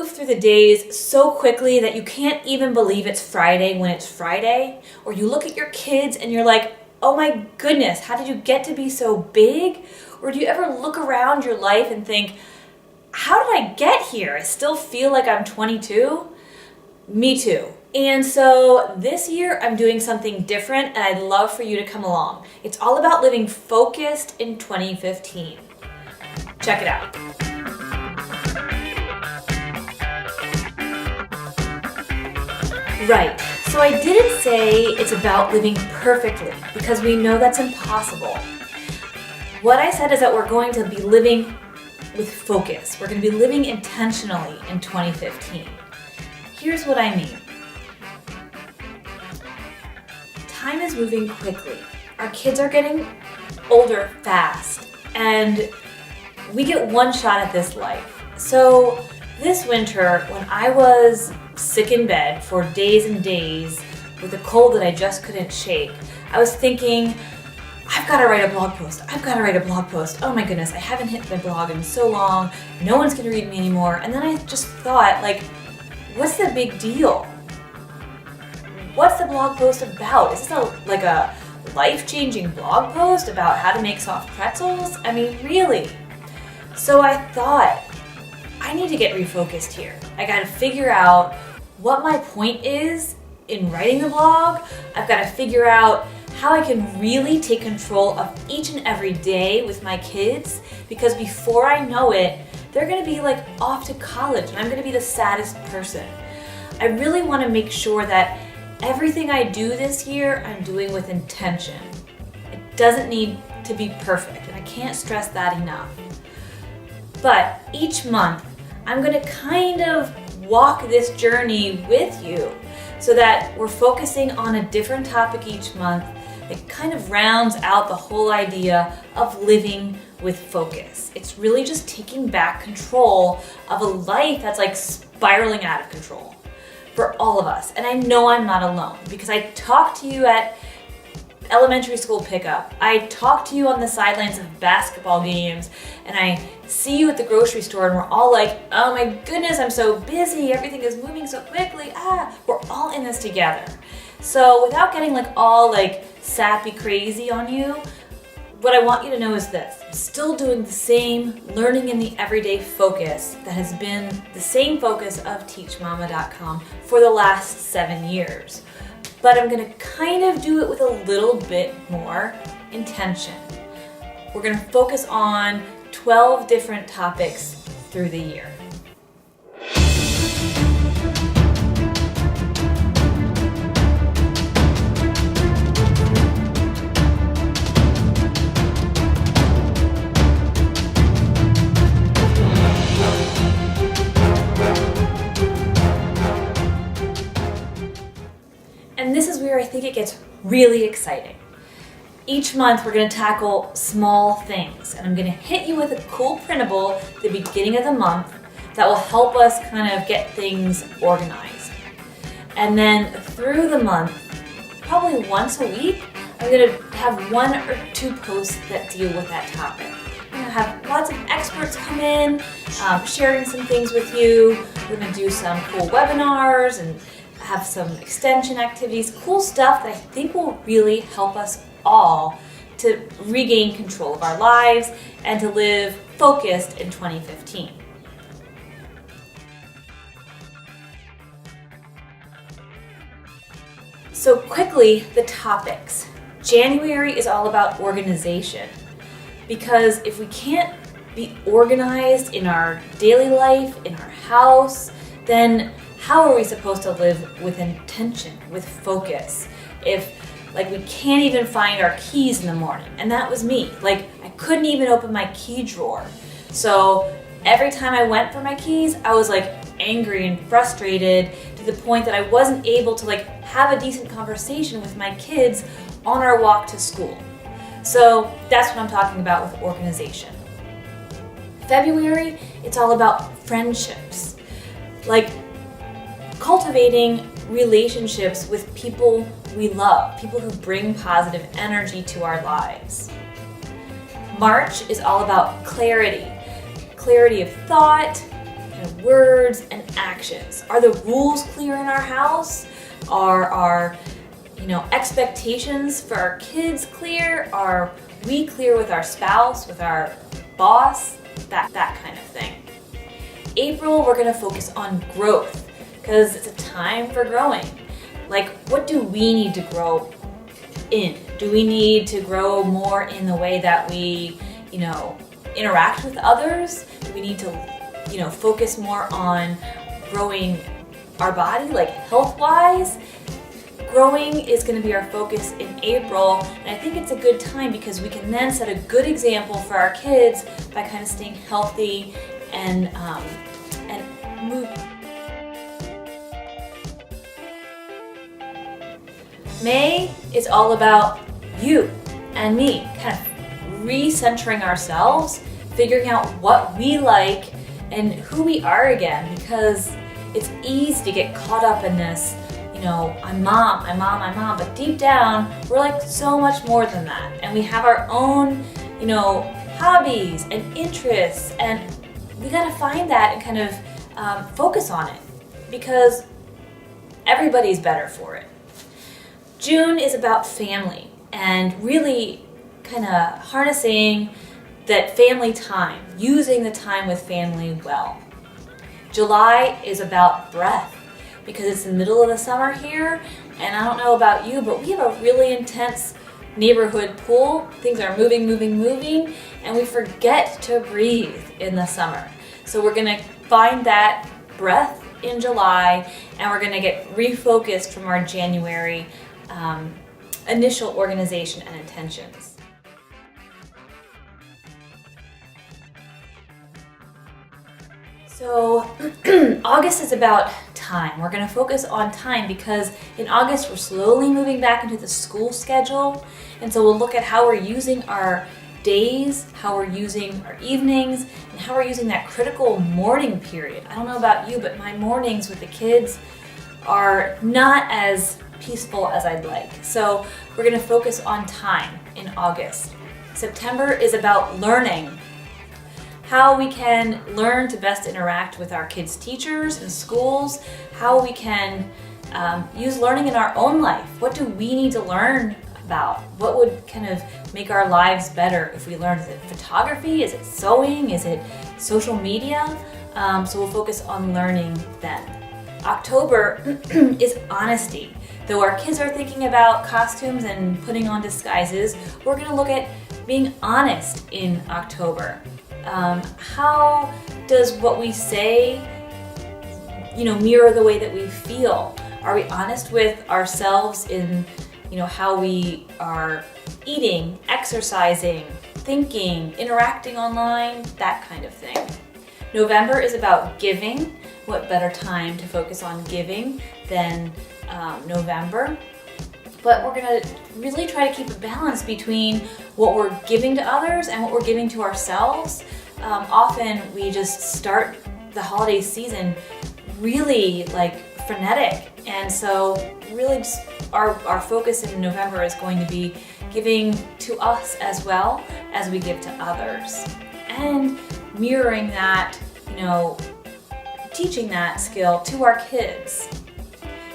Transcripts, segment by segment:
move through the days so quickly that you can't even believe it's Friday when it's Friday? Or you look at your kids and you're like, oh my goodness, how did you get to be so big? Or do you ever look around your life and think, how did I get here? I still feel like I'm 22. Me too. And so this year I'm doing something different and I'd love for you to come along. It's all about living focused in 2015. Check it out. Right, so I didn't say it's about living perfectly because we know that's impossible. What I said is that we're going to be living with focus. We're going to be living intentionally in 2015. Here's what I mean. Time is moving quickly. Our kids are getting older fast, and we get one shot at this life. So this winter, when I was sick in bed for days and days with a cold that I just couldn't shake, I was thinking, I've got to write a blog post. I've got to write a blog post. Oh my goodness, I haven't hit my blog in so long. No one's going to read me anymore. And then I just thought, like, what's the big deal? What's the blog post about? Is this like a life-changing blog post about how to make soft pretzels? I mean, really? So I thought, I need to get refocused here. I got to figure out what my point is in writing the blog. I've got to figure out how I can really take control of each and every day with my kids, because before I know it, they're going to be like off to college and I'm going to be the saddest person. I really want to make sure that everything I do this year, I'm doing with intention. It doesn't need to be perfect, and I can't stress that enough. But each month, I'm going to kind of walk this journey with you so that we're focusing on a different topic each month. It kind of rounds out the whole idea of living with focus. It's really just taking back control of a life that's like spiraling out of control for all of us. And I know I'm not alone because I talk to you at elementary school pickup. I talk to you on the sidelines of basketball games, and I see you at the grocery store and we're all like, oh my goodness, I'm so busy. Everything is moving so quickly. We're all in this together. So without getting like all like sappy crazy on you, what I want you to know is this. I'm still doing the same learning in the everyday focus that has been the same focus of teachmama.com for the last 7 years. But I'm going to kind of do it with a little bit more intention. We're going to focus on 12 different topics through the year. And this is where I think it gets really exciting. Each month we're going to tackle small things, and I'm going to hit you with a cool printable at the beginning of the month that will help us kind of get things organized. And then through the month, probably once a week, I'm going to have 1 or 2 posts that deal with that topic. I'm going to have lots of experts come in, sharing some things with you. We're going to do some cool webinars and have some extension activities, cool stuff that I think will really help us all to regain control of our lives and to live focused in 2015. So quickly, the topics. January is all about organization, because if we can't be organized in our daily life, in our house, then how are we supposed to live with intention, with focus, if like we can't even find our keys in the morning? And that was me. Like, I couldn't even open my key drawer. So every time I went for my keys, I was like angry and frustrated to the point that I wasn't able to like have a decent conversation with my kids on our walk to school. So that's what I'm talking about with organization. February, it's all about friendships. Like cultivating relationships with people we love, people who bring positive energy to our lives. March is all about clarity. Clarity of thought, kind of words and actions. Are the rules clear in our house? Are our expectations for our kids clear? Are we clear with our spouse, with our boss? That kind of thing. April, we're gonna focus on growth because it's a time for growing. Like, what do we need to grow in? Do we need to grow more in the way that we, interact with others? Do we need to, focus more on growing our body, like health-wise? Growing is going to be our focus in April, and I think it's a good time because we can then set a good example for our kids by kind of staying healthy and move. May is all about you and me, kind of recentering ourselves, figuring out what we like and who we are again, because it's easy to get caught up in this, I'm mom, but deep down, we're like so much more than that. And we have our own, hobbies and interests, and we gotta find that and kind of focus on it because everybody's better for it. June is about family and really kind of harnessing that family time, using the time with family well. July is about breath because it's the middle of the summer here, and I don't know about you, but we have a really intense neighborhood pool. Things are moving, and we forget to breathe in the summer. So we're gonna find that breath in July, and we're gonna get refocused from our January initial organization and intentions. So August is about time. We're going to focus on time because in August we're slowly moving back into the school schedule, and so we'll look at how we're using our days, how we're using our evenings, and how we're using that critical morning period. I don't know about you, but my mornings with the kids are not as peaceful as I'd like. So we're going to focus on time in August. September is about learning. How we can learn to best interact with our kids' teachers and schools, how we can use learning in our own life. What do we need to learn about? What would kind of make our lives better if we learned? Is it photography? Is it sewing? Is it social media? So we'll focus on learning then. October is honesty. Though our kids are thinking about costumes and putting on disguises, we're going to look at being honest in October. How does what we say, mirror the way that we feel? Are we honest with ourselves in, how we are eating, exercising, thinking, interacting online, that kind of thing. November is about giving. What better time to focus on giving than November? But we're going to really try to keep a balance between what we're giving to others and what we're giving to ourselves. Often we just start the holiday season really frenetic, and so really just our focus in November is going to be giving to us as well as we give to others, and mirroring that, teaching that skill to our kids.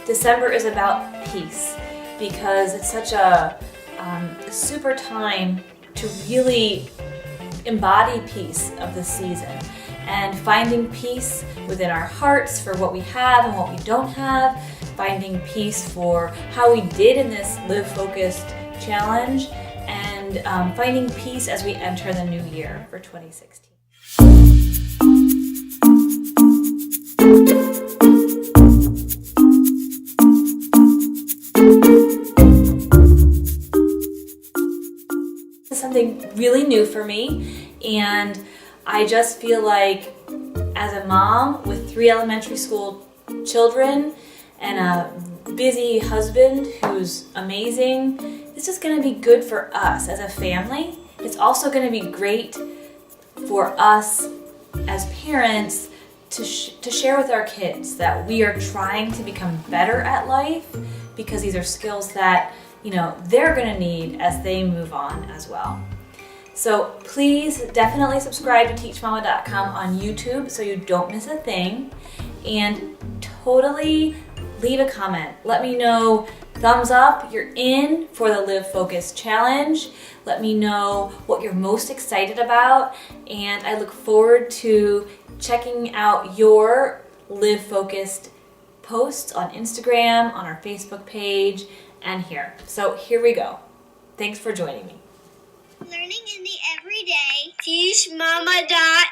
December is about peace because it's such a super time to really embody peace of the season and finding peace within our hearts for what we have and what we don't have, finding peace for how we did in this Live Focused challenge, and finding peace as we enter the new year for 2016. Something really new for me, and I just feel like as a mom with 3 elementary school children and a busy husband who's amazing, this is going to be good for us as a family. It's also going to be great for us as parents to share with our kids that we are trying to become better at life, because these are skills that they're going to need as they move on as well. So please definitely subscribe to teachmama.com on YouTube so you don't miss a thing. And totally leave a comment. Let me know, thumbs up, you're in for the Live Focused Challenge. Let me know what you're most excited about. And I look forward to checking out your Live Focused posts on Instagram, on our Facebook page, and here. So here we go. Thanks for joining me. Learning in the everyday. TeachMama.com